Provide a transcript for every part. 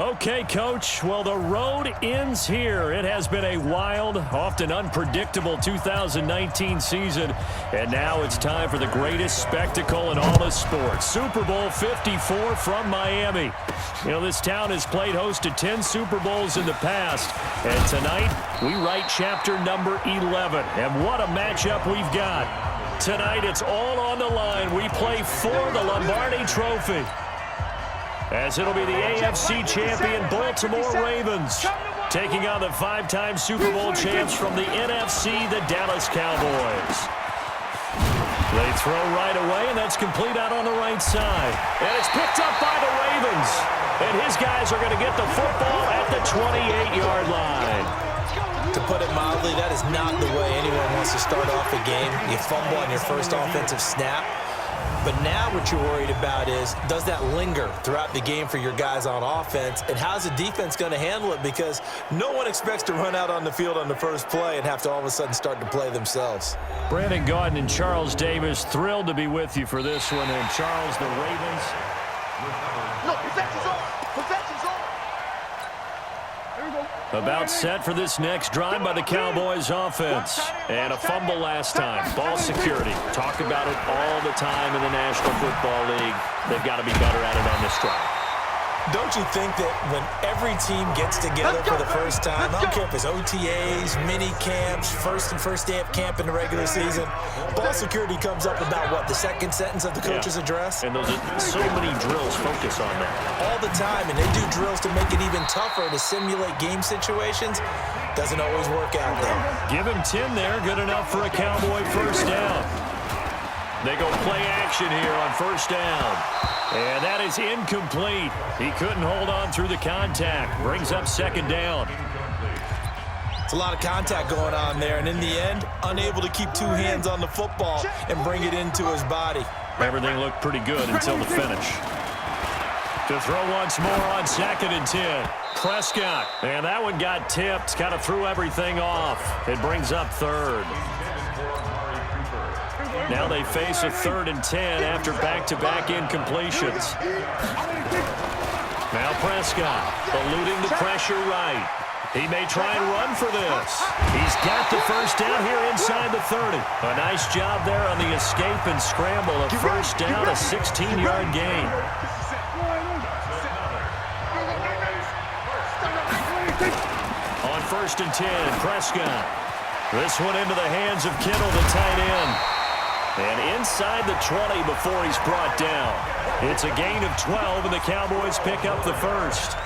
Okay, Coach. Well, the road ends here. It has been a wild, often unpredictable 2019 season. And now it's time for the greatest spectacle in all of sports. Super Bowl 54 from Miami. You know, this town has played host to 10 Super Bowls in the past. And tonight, we write chapter number 11. And what a matchup we've got. Tonight, it's all on the line. We play for the Lombardi Trophy, as it'll be the AFC champion Baltimore Ravens taking on the five-time Super Bowl champs from the NFC, the Dallas Cowboys. They throw right away, and that's complete out on the right side. And it's picked up by the Ravens. And his guys are going to get the football at the 28-yard line. To put it mildly, that is not the way anyone wants to start off a game. You fumble on your first offensive snap. But now what you're worried about is, does that linger throughout the game for your guys on offense? And how's the defense going to handle it? Because no one expects to run out on the field on the first play and have to all of a sudden start to play themselves. Brandon Gaudin and Charles Davis, thrilled to be with you for this one. And Charles, the Ravens. No, protection's on. Protection's on. Here we go. About set for this next drive by the Cowboys offense. And a fumble last time. Ball security. Talk about it all the time in the National Football League. They've got to be better at it on this drive. Don't you think that when every team gets together for the first time, I don't care if it's OTAs, mini camps, first day of camp in the regular season, ball security comes up about, what, the second sentence of the coach's address? And those are so many drills focus on that. All the time, and they do drills to make it even tougher to simulate game situations. Doesn't always work out, though. Give him 10 there, good enough for a Cowboy first down. They go play action here on first down. And that is incomplete. He couldn't hold on through the contact. Brings up second down. It's a lot of contact going on there, and in the end, unable to keep two hands on the football and bring it into his body. Everything looked pretty good until the finish. To throw once more on 2nd and 10. Prescott. And that one got tipped. Kind of threw everything off. It brings up 3rd. Now they face a 3rd and 10 after back-to-back incompletions. Now Prescott eluding the pressure right. He may try and run for this. He's got the first down here inside the 30. A nice job there on the escape and scramble. A first down, a 16-yard gain. On 1st and 10, Prescott. This one into the hands of Kittle, the tight end. And inside the 20 before he's brought down. It's a gain of 12, and the Cowboys pick up the first.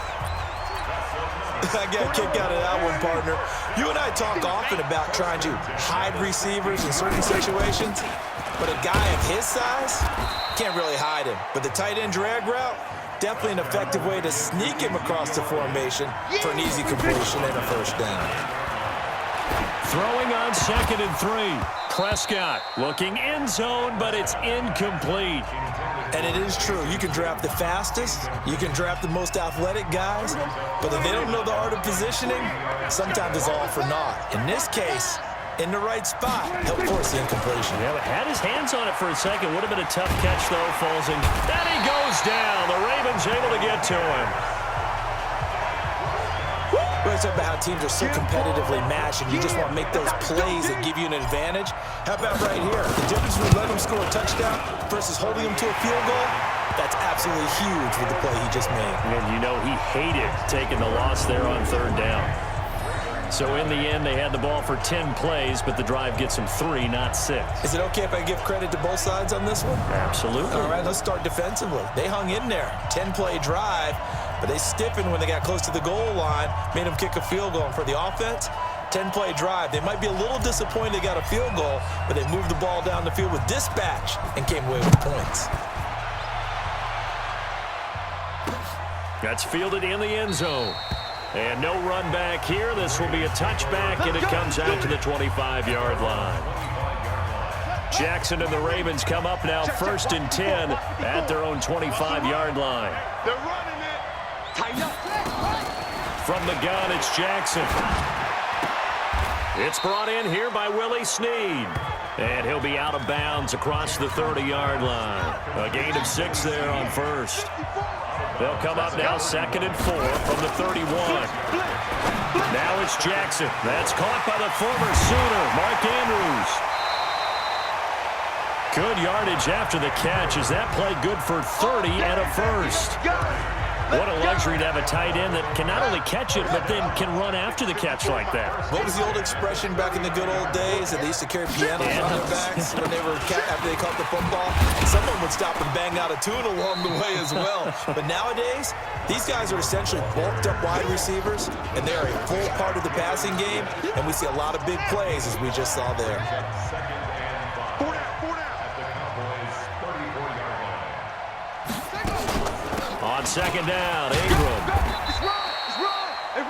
I got a kick out of that one, partner. You and I talk often about trying to hide receivers in certain situations, but a guy of his size can't really hide him. But the tight end drag route, definitely an effective way to sneak him across the formation for an easy completion and a first down. Throwing on 2nd and 3. Prescott looking end zone, but it's incomplete. And it is true. You can draft the fastest. You can draft the most athletic guys. But if they don't know the art of positioning, sometimes it's all for naught. In this case, in the right spot, he'll force the incompletion. Yeah, but had his hands on it for a second. Would have been a tough catch, though. Falls in. Then he goes down. The Ravens able to get to him. We're talking about how teams are so competitively matched, and you just want to make those plays that give you an advantage. How about right here? The difference between letting them score a touchdown versus holding them to a field goal, that's absolutely huge with the play he just made. And you know he hated taking the loss there on 3rd down. So in the end, they had the ball for 10 plays, but the drive gets them 3, not 6. Is it okay if I give credit to both sides on this one? Absolutely. All right, let's start defensively. They hung in there. 10-play drive, but they stiffened when they got close to the goal line, made them kick a field goal. And for the offense, 10-play drive. They might be a little disappointed they got a field goal, but they moved the ball down the field with dispatch and came away with points. That's fielded in the end zone. And no run back here. This will be a touchback, and it comes out to the 25-yard line. Jackson and the Ravens come up now 1st and 10 at their own 25-yard line. They're running it. Tighten up. From the gun, it's Jackson. It's brought in here by Willie Snead. And he'll be out of bounds across the 30-yard line. A gain of 6 there on 1st. They'll come up now 2nd and 4 from the 31. Now it's Jackson. That's caught by the former Sooner, Mark Andrews. Good yardage after the catch. Is that play good for 30 and a first? What a luxury to have a tight end that can not only catch it, but then can run after the catch like that. What was the old expression back in the good old days that they used to carry pianos on their backs when they were after they caught the football? Someone would stop and bang out a tune along the way as well. But nowadays, these guys are essentially bulked up wide receivers, and they are a full part of the passing game, and we see a lot of big plays as we just saw there. On 2nd down, Ingram.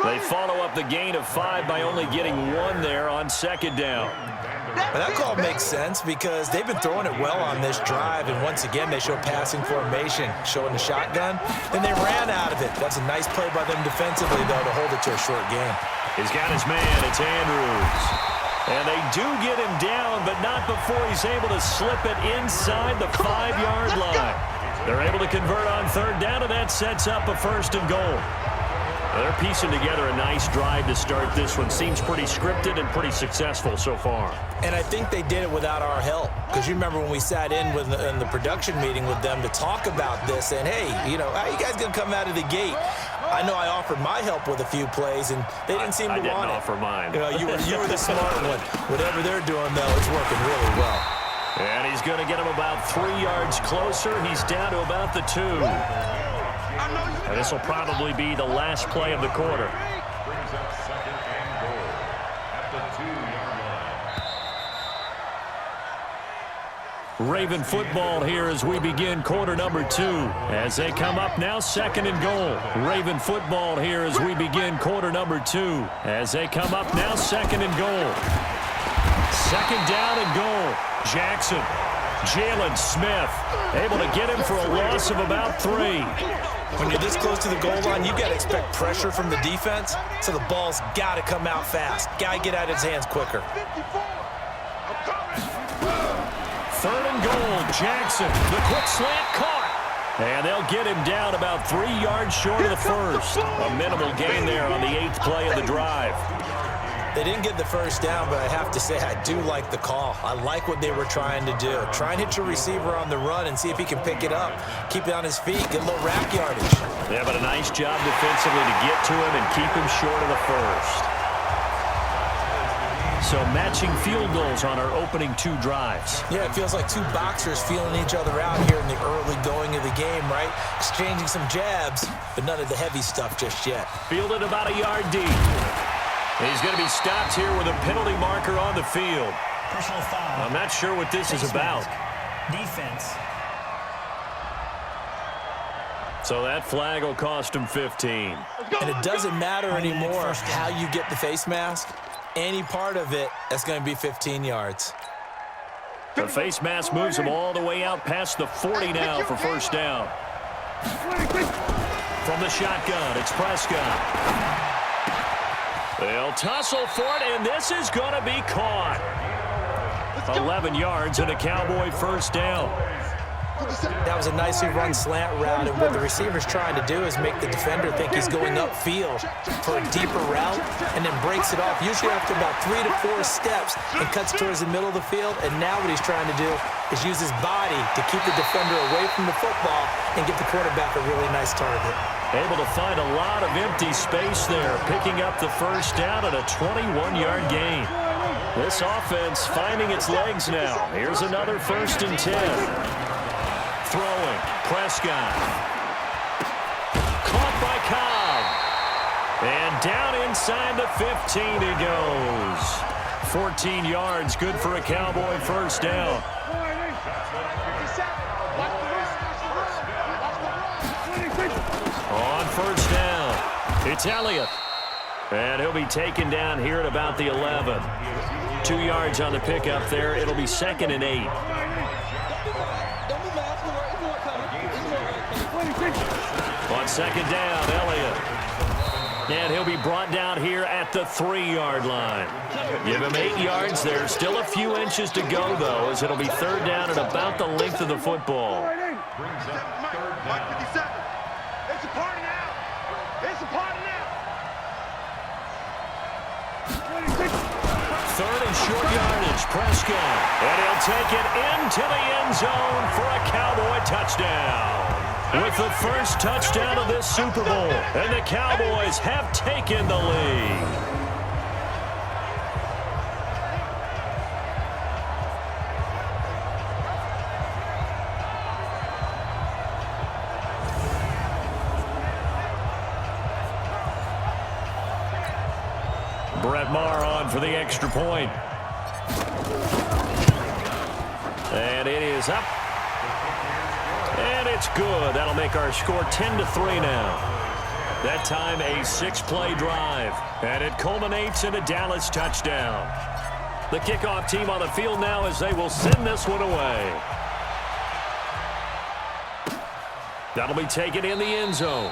They follow up the gain of 5 by only getting 1 there on 2nd down. And that call makes sense because they've been throwing it well on this drive, and once again they show passing formation, showing the shotgun, and they ran out of it. That's a nice play by them defensively, though, to hold it to a short game. He's got his man. It's Andrews. And they do get him down, but not before he's able to slip it inside the 5-yard line. They're able to convert on 3rd down, and that sets up a 1st and goal. They're piecing together a nice drive to start this one. Seems pretty scripted and pretty successful so far. And I think they did it without our help. Because you remember when we sat in the production meeting with them to talk about this, and hey, you know, how you guys going to come out of the gate? I know I offered my help with a few plays, and they didn't seem to want it. I didn't offer mine. You know, you were the smart one. Whatever they're doing, though, is working really well. And he's going to get him about 3 yards closer. He's down to about the 2. And this will probably be the last play of the quarter. Brings up 2nd and goal at the 2-yard line. Raven football here as we begin quarter number 2. As they come up now 2nd and goal. Raven football here as we begin quarter number 2. As they come up now 2nd and goal. 2nd down and goal. Jackson. Jalen Smith able to get him for a loss of about 3. When you're this close to the goal line, you've got to expect pressure from the defense, so the ball's got to come out fast. Got to get out of his hands quicker. 3rd and goal, Jackson. The quick slant caught. And they'll get him down about 3 yards short of the first. A minimal gain there on the 8th play of the drive. They didn't get the first down, but I have to say I do like the call. I like what they were trying to do. Try and hit your receiver on the run and see if he can pick it up. Keep it on his feet, get a little rack yardage. Yeah, but a nice job defensively to get to him and keep him short of the first. So matching field goals on our opening 2 drives. Yeah, it feels like 2 boxers feeling each other out here in the early going of the game, right? Exchanging some jabs, but none of the heavy stuff just yet. Fielded about a yard deep. He's going to be stopped here with a penalty marker on the field. Personal foul. I'm not sure what this is about. Defense. So that flag will cost him 15. And it doesn't matter anymore how you get the face mask. Any part of it, that's going to be 15 yards. The face mask moves him all the way out past the 40 now for 1st down. From the shotgun, it's Prescott. They'll tussle for it, and this is going to be caught. 11 yards and a Cowboy 1st down. That was a nicely run slant route, and what the receiver's trying to do is make the defender think he's going upfield for a deeper route, and then breaks it off, usually after about 3 to 4 steps, and cuts towards the middle of the field. And now what he's trying to do is use his body to keep the defender away from the football and get the quarterback a really nice target. Able to find a lot of empty space there, picking up the 1st down and a 21-yard gain. This offense finding its legs now. Here's another 1st and 10. Throwing, Prescott. Caught by Cobb. And down inside the 15 he goes. 14 yards, good for a Cowboy 1st down. On 1st down, it's Elliott. And he'll be taken down here at about the 11. 2 yards on the pickup there. It'll be 2nd and 8. On 2nd down, Elliott. And he'll be brought down here at the 3-yard line. Give him 8 yards there. Still a few inches to go, though, as it'll be 3rd down at about the length of the football. third and short yardage. Prescott. And he'll take it into the end zone for a Cowboy touchdown. With the first touchdown of this Super Bowl. And the Cowboys have taken the lead. Brett Maher on for the extra point. And it is up. And it's good. That'll make our score 10-3 now. That time a 6-play drive. And it culminates in a Dallas touchdown. The kickoff team on the field now as they will send this one away. That'll be taken in the end zone.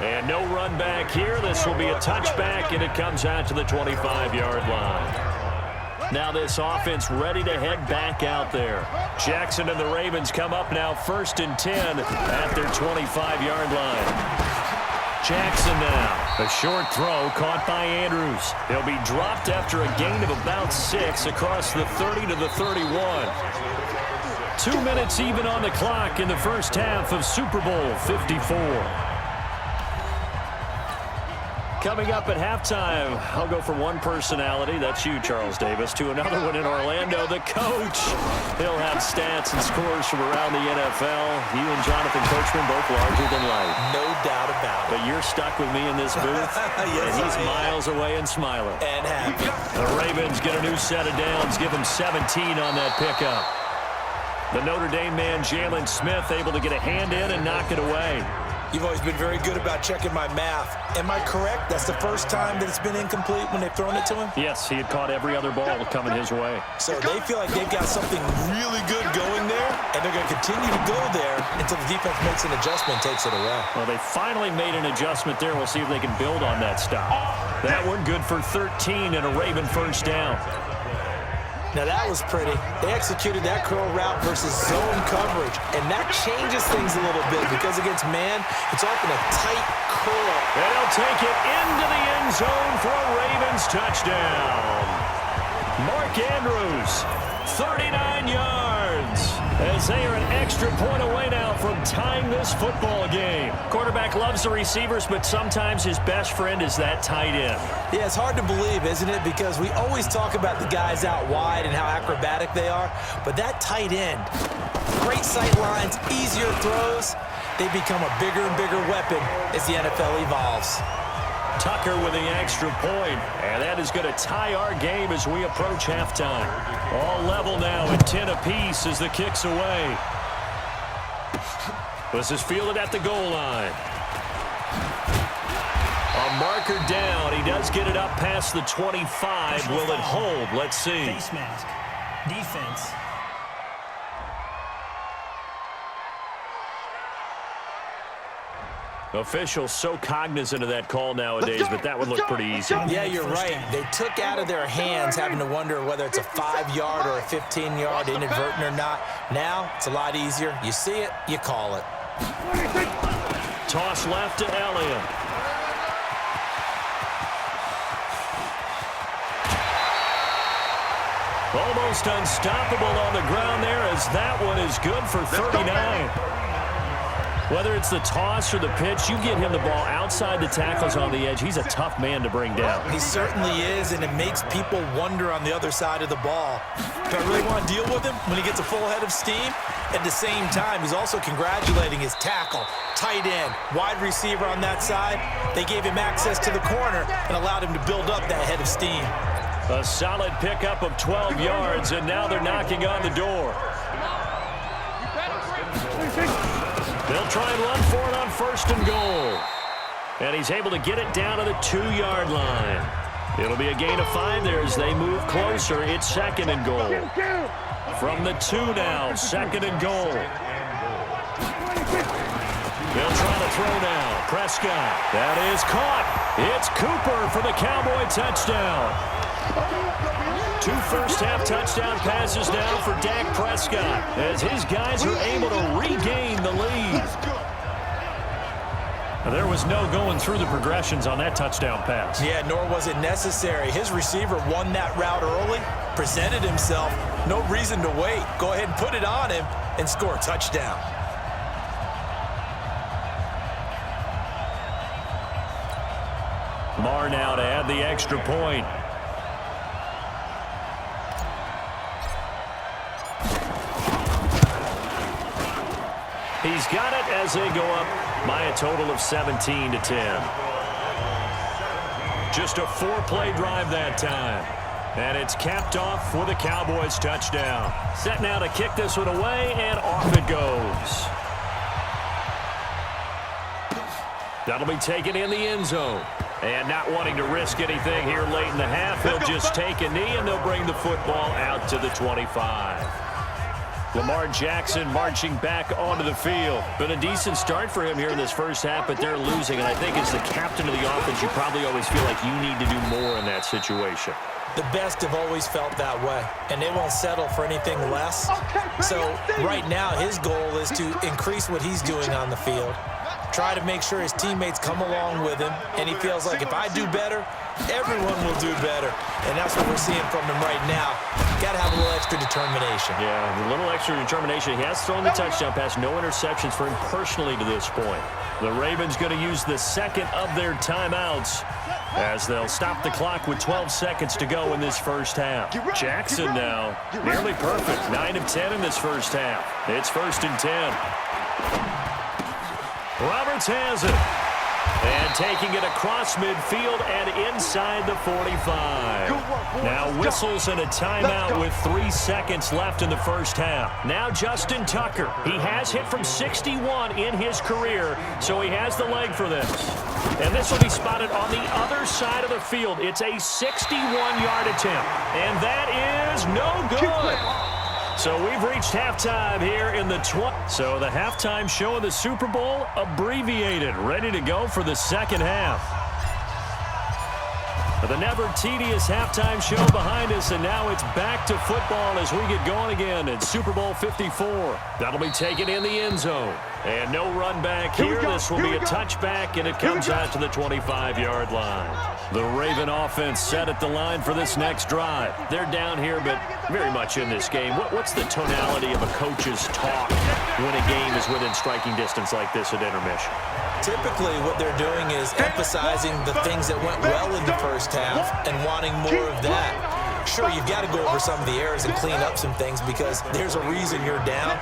And no run back here. This will be a touchback, and it comes out to the 25-yard line. Now this offense ready to head back out there. Jackson and the Ravens come up now 1st and 10 at their 25-yard line. Jackson now. A short throw caught by Andrews. He'll be dropped after a gain of about 6 across the 30 to the 31. 2 minutes even on the clock in the first half of Super Bowl 54. Coming up at halftime, I'll go from one personality, that's you, Charles Davis, to another one in Orlando, the coach. He'll have stats and scores from around the NFL. You and Jonathan Coachman both larger than life. No doubt about it. But you're stuck with me in this booth, yes, and he's miles away and smiling. And happy. The Ravens get a new set of downs, give him 17 on that pickup. The Notre Dame man, Jalen Smith, able to get a hand in and knock it away. You've always been very good about checking my math. Am I correct? That's the first time that it's been incomplete when they've thrown it to him? Yes, he had caught every other ball coming his way. So they feel like they've got something really good going there, and they're going to continue to go there until the defense makes an adjustment and takes it away. Well, they finally made an adjustment there. We'll see if they can build on that stop. That one good for 13 and a Raven first down. Now that was pretty. They executed that curl route versus zone coverage, and that changes things a little bit because against man, it's often a tight curl. And he'll take it into the end zone for a Ravens touchdown. Mark Andrews, 39 yards, as they are an extra point away now from tying this football game. Quarterback loves the receivers, but sometimes his best friend is that tight end. Yeah, it's hard to believe, isn't it? Because we always talk about the guys out wide and how acrobatic they are, but that tight end, great sight lines, easier throws, they become a bigger and bigger weapon as the NFL evolves. Tucker with the extra point, and that is going to tie our game as we approach halftime. All level now at 10 apiece as the kick's away. This is fielded at the goal line. A marker down. He does get it up past the 25. Will it hold? Let's see. Face mask. Defense. Officials so cognizant of that call nowadays, but that would look pretty easy. Yeah, you're right. They took out of their hands having to wonder whether it's a 5-yard or a 15-yard inadvertent or not. Now, it's a lot easier. You see it, you call it. Toss left to Elliott. Almost unstoppable on the ground there as that one is good for 39. Whether it's the toss or the pitch, you get him the ball outside the tackles on the edge. He's a tough man to bring down. He certainly is, and it makes people wonder on the other side of the ball. Do I really want to deal with him when he gets a full head of steam? At the same time, he's also congratulating his tackle, tight end, wide receiver on that side. They gave him access to the corner and allowed him to build up that head of steam. A solid pickup of 12 yards, and now they're knocking on the door. They'll try and run for it on 1st and goal. And he's able to get it down to the 2-yard line. It'll be a gain of 5 there as they move closer. It's 2nd and goal. From the 2 now, 2nd and goal. They'll try to throw now. Prescott. That is caught. It's Cooper for the Cowboy touchdown. 2 first-half touchdown passes now for Dak Prescott as his guys are able to regain the lead. There was no going through the progressions on that touchdown pass. Yeah, nor was it necessary. His receiver won that route early, presented himself. No reason to wait. Go ahead and put it on him and score a touchdown. Lamar now to add the extra point. He's got it as they go up by a total of 17-10. Just a 4-play drive that time. And it's capped off with a Cowboys touchdown. Set now to kick this one away, and off it goes. That'll be taken in the end zone. And not wanting to risk anything here late in the half, he'll just take a knee, and they'll bring the football out to the 25. Lamar Jackson marching back onto the field. Been a decent start for him here in this first half, but they're losing. And I think as the captain of the offense, you probably always feel like you need to do more in that situation. The best have always felt that way, and they won't settle for anything less. So right now, his goal is to increase what he's doing on the field. Try to make sure his teammates come along with him, and he feels like if I do better, everyone will do better. And that's what we're seeing from him right now. Got to have a little extra determination. Yeah, a little extra determination. He has thrown the touchdown pass. No interceptions for him personally to this point. The Ravens going to use the second of their timeouts as they'll stop the clock with 12 seconds to go in this first half. Jackson now, nearly perfect. 9 of 10 in this first half. It's 1st and 10. Roberts has it. And taking it across midfield and inside the 45. Now whistles and a timeout with 3 seconds left in the first half. Now Justin Tucker. He has hit from 61 in his career, so he has the leg for this. And this will be spotted on the other side of the field. It's a 61-yard attempt. And that is no good. So we've reached halftime here in the 20. So the halftime show of the Super Bowl abbreviated, ready to go for the second half. The never-tedious halftime show behind us, and now it's back to football as we get going again in Super Bowl 54. That'll be taken in the end zone. And no run back here. This will be a touchback, and it comes out to the 25-yard line. The Raven offense set at the line for this next drive. They're down here, but very much in this game. What's the tonality of a coach's talk when a game is within striking distance like this at intermission? Typically, what they're doing is emphasizing the things that went well in the first half and wanting more of that. Sure, you've got to go over some of the errors and clean up some things because there's a reason you're down.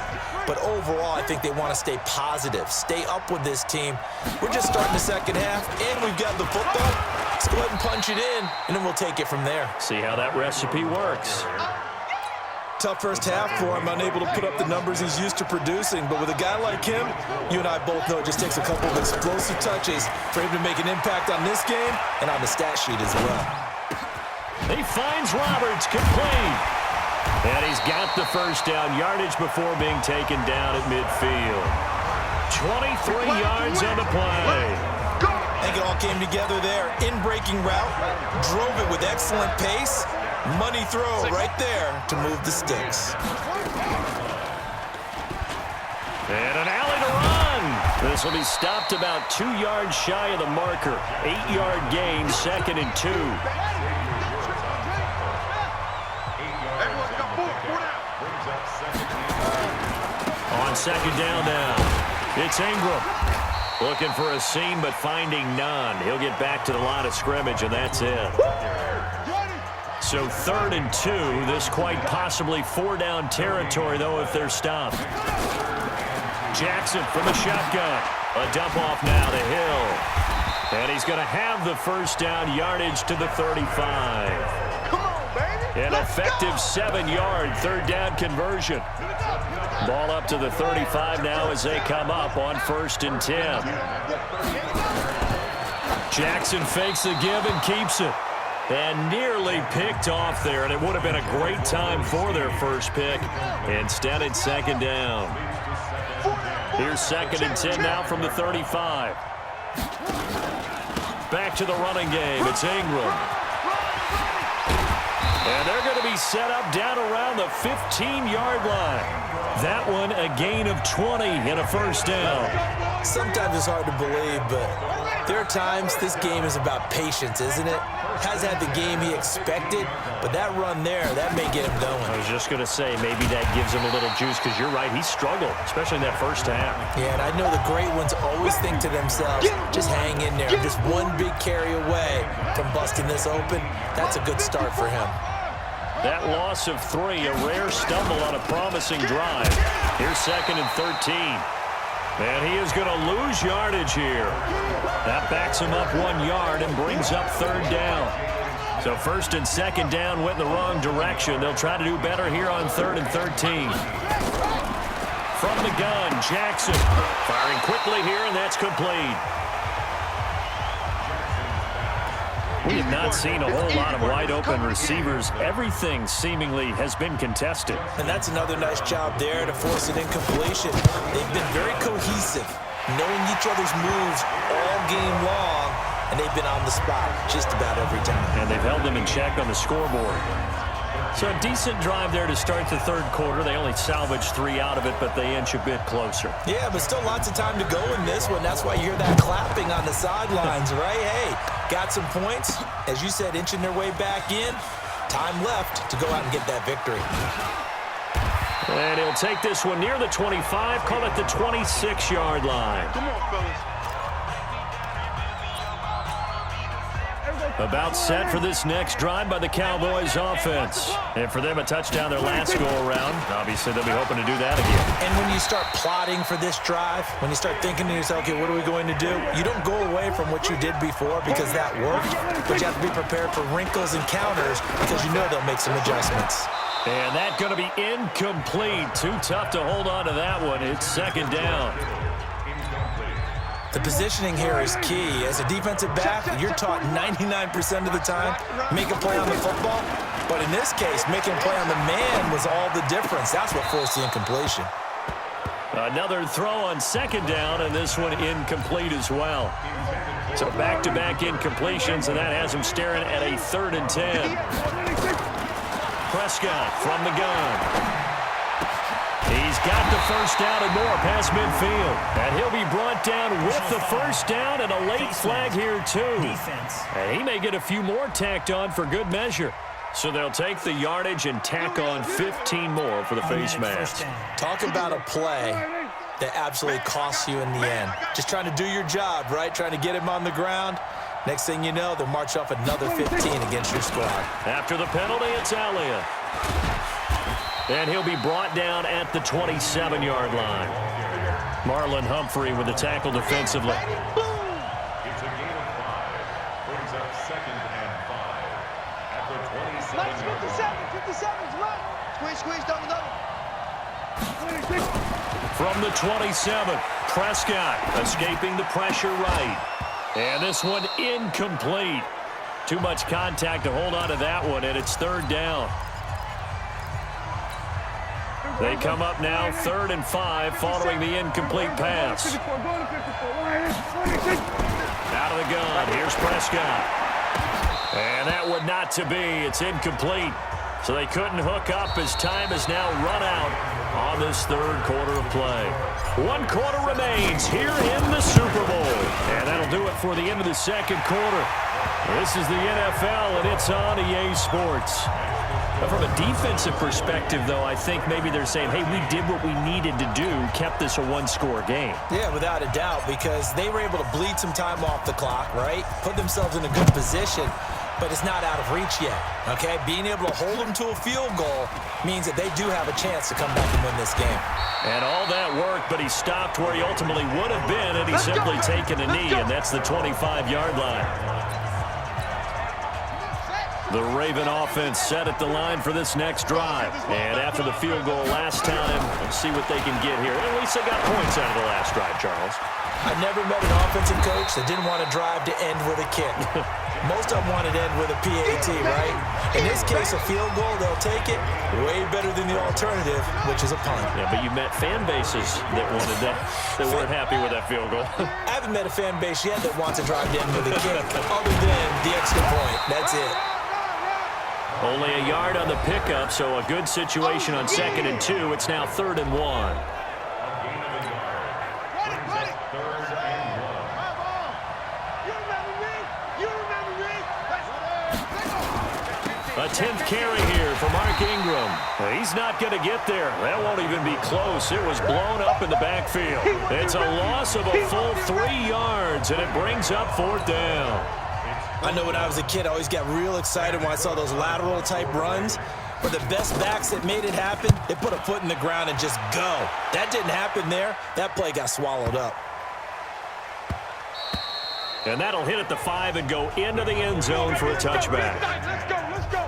But overall, I think they want to stay positive, stay up with this team. We're just starting the second half, and we've got the football. Let's go ahead and punch it in, and then we'll take it from there. See how that recipe works. Tough first half for him, unable to put up the numbers he's used to producing. But with a guy like him, you and I both know it just takes a couple of explosive touches for him to make an impact on this game and on the stat sheet as well. He finds Roberts complete. And he's got the first down yardage before being taken down at midfield. 23 yards on the play. I think it all came together there. In-breaking route, drove it with excellent pace. Money throw right there to move the sticks. And an alley to run. This will be stopped about 2 yards shy of the marker. 8-yard gain, 2nd and 2. On second down now, it's Ingram. Looking for a seam, but finding none. He'll get back to the line of scrimmage, and that's it. So 3rd and 2. This quite possibly 4-down territory, though, if they're stopped. Jackson from the shotgun. A dump off now to Hill. And he's going to have the first down yardage to the 35. An effective 7-yard 3rd down conversion. Ball up to the 35 now as they come up on 1st and 10. Jackson fakes the give and keeps it. And nearly picked off there, and it would have been a great time for their first pick. Instead, it's 2nd down. Here's 2nd and 10 now from the 35. Back to the running game. It's Ingram. And they're going to be set up down around the 15-yard line. That one a gain of 20 and a first down. Sometimes it's hard to believe, but there are times this game is about patience, isn't it? Hasn't had the game he expected, but that run there, that may get him going. I was just going to say, maybe that gives him a little juice, because you're right, he struggled, especially in that first half. Yeah, and I know the great ones always think to themselves, just hang in there. Just one big carry away from busting this open. That's a good start for him. That loss of 3, a rare stumble on a promising drive. Here's 2nd and 13. And he is going to lose yardage here. That backs him up 1 yard and brings up 3rd down. So 1st and 2nd down went in the wrong direction. They'll try to do better here on 3rd and 13. From the gun, Jackson firing quickly here, and that's complete. We have not seen a whole lot of wide-open receivers. Everything seemingly has been contested. And that's another nice job there to force an incompletion. They've been very cohesive, knowing each other's moves all game long, and they've been on the spot just about every time. And they've held them in check on the scoreboard. So a decent drive there to start the 3rd quarter. They only salvaged 3 out of it, but they inch a bit closer. Yeah, but still lots of time to go in this one. That's why you hear that clapping on the sidelines, right? Hey, got some points. As you said, inching their way back in. Time left to go out and get that victory. And he'll take this one near the 25, call it the 26-yard line. Come on, fellas. About set for this next drive by the Cowboys offense. And for them, a touchdown their last go-around. Obviously, they'll be hoping to do that again. And when you start plotting for this drive, when you start thinking to yourself, okay, what are we going to do? You don't go away from what you did before because that worked, but you have to be prepared for wrinkles and counters because you know they'll make some adjustments. And that's going to be incomplete. Too tough to hold on to that one. It's 2nd down. The positioning here is key. As a defensive back, you're taught 99% of the time, make a play on the football. But in this case, making a play on the man was all the difference. That's what forced the incompletion. Another throw on 2nd down, and this one incomplete as well. So back-to-back incompletions, and that has him staring at a 3rd and 10. Prescott from the gun. He's got the first down and more past midfield. And he'll be brought down with the first down and a late flag here, too. Defense. And he may get a few more tacked on for good measure. So they'll take the yardage and tack on 15 more for the face mask. Talk about a play that absolutely costs you in the end. Just trying to do your job, right? Trying to get him on the ground. Next thing you know, they'll march off another 15 against your squad. After the penalty, it's Elliott. And he'll be brought down at the 27-yard line. Marlon Humphrey with the tackle defensively. It's a gain of 5. Brings up 2nd and 5. At the 27-yard line. 57, right. Squeeze, down the middle. From the 27, Prescott escaping the pressure right. And this one incomplete. Too much contact to hold on to that one, and it's 3rd down. They come up now 3rd and 5 following the incomplete pass. Out of the gun, here's Prescott. And that one not to be. It's incomplete. So they couldn't hook up as time has now run out on this 3rd quarter of play. 1 quarter remains here in the Super Bowl. And that'll do it for the end of the 2nd quarter. This is the NFL, and it's on EA Sports. From a defensive perspective, though, I think maybe they're saying, hey, we did what we needed to do, kept this a 1-score game. Yeah, without a doubt, because they were able to bleed some time off the clock, right? Put themselves in a good position, but it's not out of reach yet, okay? Being able to hold them to a field goal means that they do have a chance to come back and win this game. And all that work, but he stopped where he ultimately would have been, and he's simply taken a knee, and that's the 25-yard line. The Raven offense set at the line for this next drive. And after the field goal last time, let's see what they can get here. At least they got points out of the last drive, Charles. I've never met an offensive coach that didn't want to drive to end with a kick. Most of them wanted to end with a PAT, right? In this case, a field goal, they'll take it. Way better than the alternative, which is a punt. Yeah, but you met fan bases that wanted that, that weren't happy with that field goal. I haven't met a fan base yet that wants to drive to end with a kick, other than the extra point. That's it. Only a yard on the pickup, so a good situation on 2nd and 2. It's now 3rd and 1. A gain of a yard. Brings up 3rd A 10th carry here for Mark Ingram. He's not going to get there. That won't even be close. It was blown up in the backfield. It's a loss of a full 3 yards, and it brings up 4th down. I know when I was a kid, I always got real excited when I saw those lateral-type runs. But the best backs that made it happen, they put a foot in the ground and just go. That didn't happen there. That play got swallowed up. And that'll hit at the 5 and go into the end zone for a touchback. Let's go.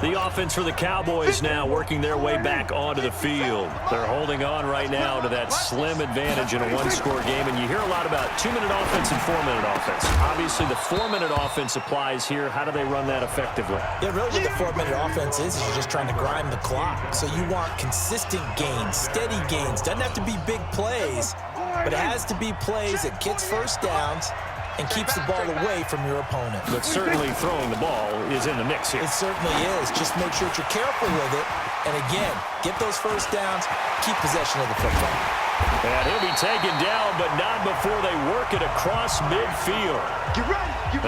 The offense for the Cowboys now working their way back onto the field. They're holding on right now to that slim advantage in a one-score game. And you hear a lot about 2-minute offense and 4-minute offense. Obviously, the 4-minute offense applies here. How do they run that effectively? Yeah, really what the 4-minute offense is you're just trying to grind the clock. So you want consistent gains, steady gains. Doesn't have to be big plays, but it has to be plays that gets first downs and keeps the ball away from your opponent. But certainly throwing the ball is in the mix here. It certainly is. Just make sure that you're careful with it. And again, get those first downs, keep possession of the football. And he'll be taken down, but not before they work it across midfield.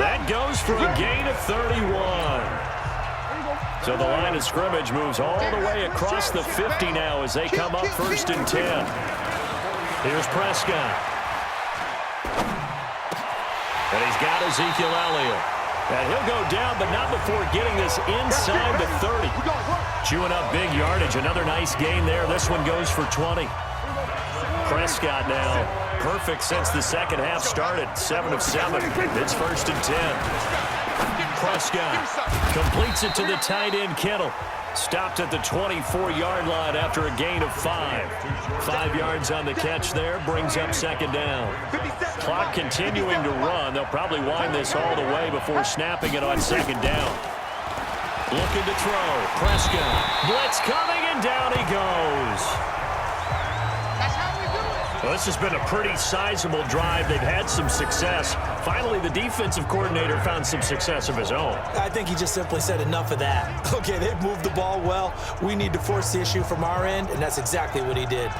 That goes for a gain of 31. So the line of scrimmage moves all the way across the 50 now as they come up 1st and 10. Here's Prescott. And he's got Ezekiel Elliott. And he'll go down, but not before getting this inside the 30. Chewing up big yardage. Another nice gain there. This one goes for 20. Prescott now perfect since the second half started. 7 of 7. It's 1st and 10. Prescott completes it to the tight end, Kittle. Stopped at the 24-yard line after a gain of 5. 5 yards on the catch there. Brings up 2nd down. Clock continuing to run. They'll probably wind this all the way before snapping it on 2nd down. Looking to throw. Prescott. Blitz coming, and down he goes. Well, this has been a pretty sizable drive. They've had some success. Finally, the defensive coordinator found some success of his own. I think he just simply said enough of that. Okay, they've moved the ball well. We need to force the issue from our end, and that's exactly what he did.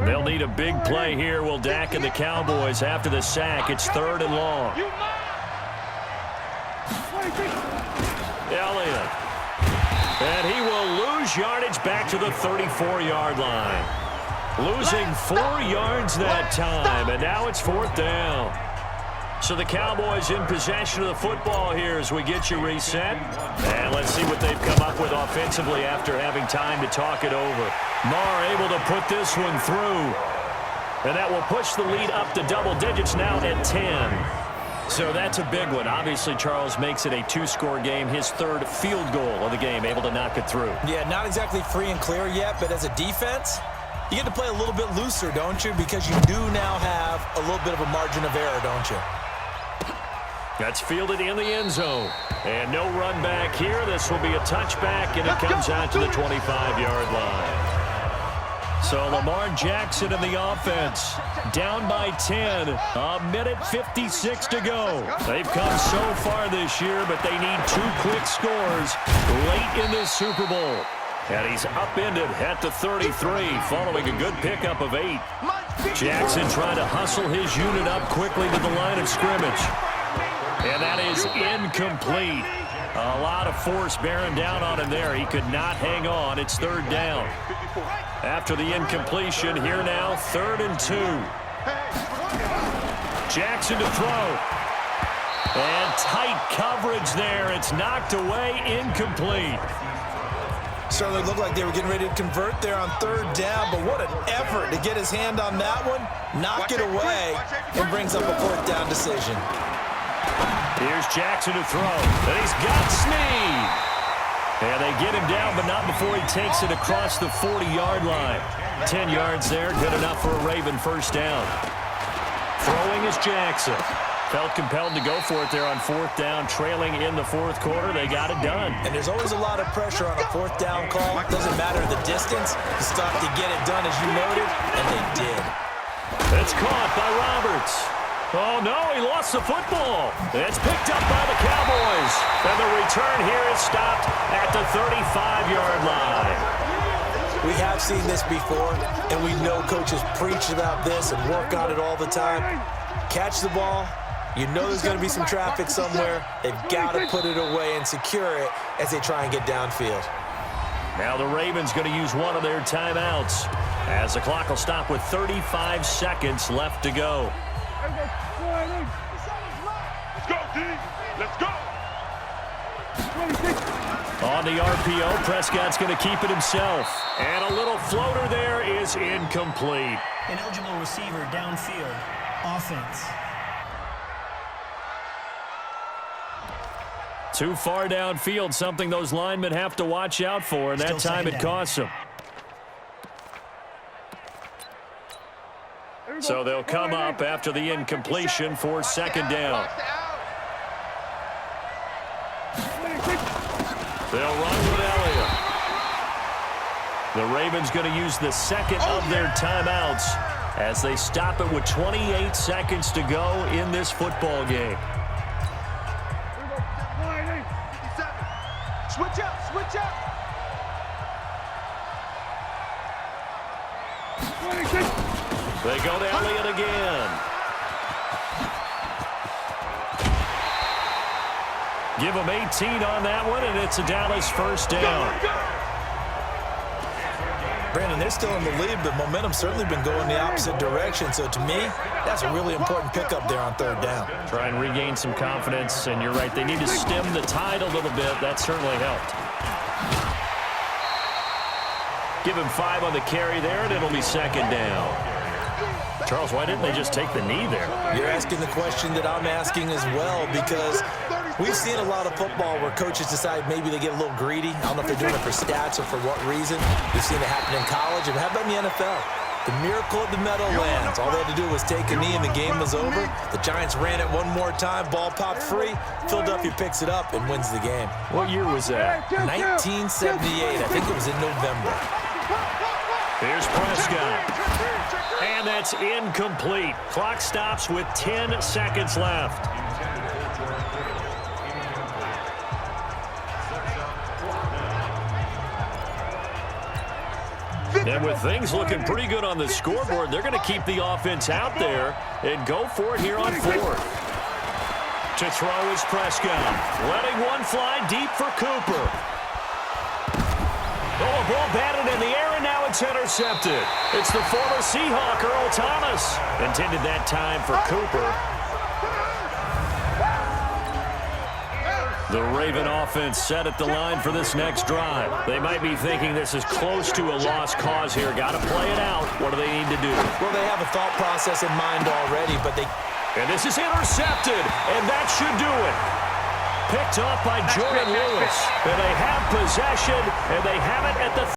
They'll need a big play here, will Dak and the Cowboys after the sack. It's 3rd and long. Elliott. And he will lose yardage back to the 34-yard line. Losing 4 yards that time, and now it's 4th down. So the Cowboys in possession of the football here as we get you reset. And let's see what they've come up with offensively after having time to talk it over. Marr able to put this one through. And that will push the lead up to double digits now at 10. So that's a big one. Obviously, Charles makes it a 2-score game. His 3rd field goal of the game, able to knock it through. Yeah, not exactly free and clear yet, but as a defense, you get to play a little bit looser, don't you? Because you do now have a little bit of a margin of error, don't you? That's fielded in the end zone. And no run back here. This will be a touchback, and it comes out to the 25-yard line. So Lamar Jackson in the offense, down by 10, a minute 56 to go. They've come so far this year, but they need 2 quick scores late in this Super Bowl. And he's upended at the 33, following a good pickup of 8. Jackson trying to hustle his unit up quickly to the line of scrimmage. And that is incomplete. A lot of force bearing down on him there. He could not hang on. It's 3rd down. After the incompletion, here now, 3rd and 2. Jackson to throw. And tight coverage there. It's knocked away, incomplete. Certainly looked like they were getting ready to convert there on 3rd down, but what an effort to get his hand on that one, knock it away, and brings up a 4th down decision. Here's Jackson to throw, and he's got Snead. And they get him down, but not before he takes it across the 40-yard line. 10 yards there, good enough for a Raven 1st down. Throwing is Jackson. Felt compelled to go for it there on 4th down, trailing in the 4th quarter. They got it done. And there's always a lot of pressure on a 4th down call. It doesn't matter the distance. You stop to get it done, as you noted, and they did. It's caught by Roberts. Oh, no, he lost the football. It's picked up by the Cowboys. And the return here is stopped at the 35-yard line. We have seen this before, and we know coaches preach about this and work on it all the time. Catch the ball. You know there's going to be some traffic somewhere. They've got to put it away and secure it as they try and get downfield. Now the Ravens going to use one of their timeouts as the clock will stop with 35 seconds left to go. Let's go, D. Let's go. On the RPO, Prescott's going to keep it himself. And a little floater there is incomplete. An eligible receiver downfield. Offense. Too far downfield, something those linemen have to watch out for, and that time it costs them. So they'll come up after the incompletion for second down. They'll run with Elliott. The Ravens going to use the second of their timeouts as they stop it with 28 seconds to go in this football game. Switch up, switch up. They go to Elliott again. Give them 18 on that one, and it's a Dallas first down. Brandon, they're still in the lead, but momentum's certainly been going the opposite direction. So to me, that's a really important pickup there on third down. Try and regain some confidence, and you're right, they need to stem the tide a little bit. That certainly helped. Give him 5 on the carry there, and it'll be second down. Charles, why didn't they just take the knee there? You're asking the question that I'm asking as well, because we've seen a lot of football where coaches decide maybe they get a little greedy. I don't know if they're doing it for stats or for what reason. We've seen it happen in college, and how about in the NFL? The miracle of the Meadowlands. All they had to do was take a knee and the game was over. The Giants ran it one more time, ball popped free. Philadelphia picks it up and wins the game. What year was that? 1978. I think it was in November. Here's Prescott. And that's incomplete. Clock stops with 10 seconds left. And with things looking pretty good on the scoreboard, they're going to keep the offense out there and go for it here on fourth. To throw is Prescott. Letting one fly deep for Cooper. Oh, a ball batted in the air, and now it's intercepted. It's the former Seahawk, Earl Thomas. Intended that time for Cooper. The Raven offense set at the line for this next drive. They might be thinking this is close to a lost cause here. Got to play it out. What do they need to do? Well, they have a thought process in mind already, but they... And this is intercepted, and that should do it. Picked off by Jordan Lewis. And they have possession, and they have it at the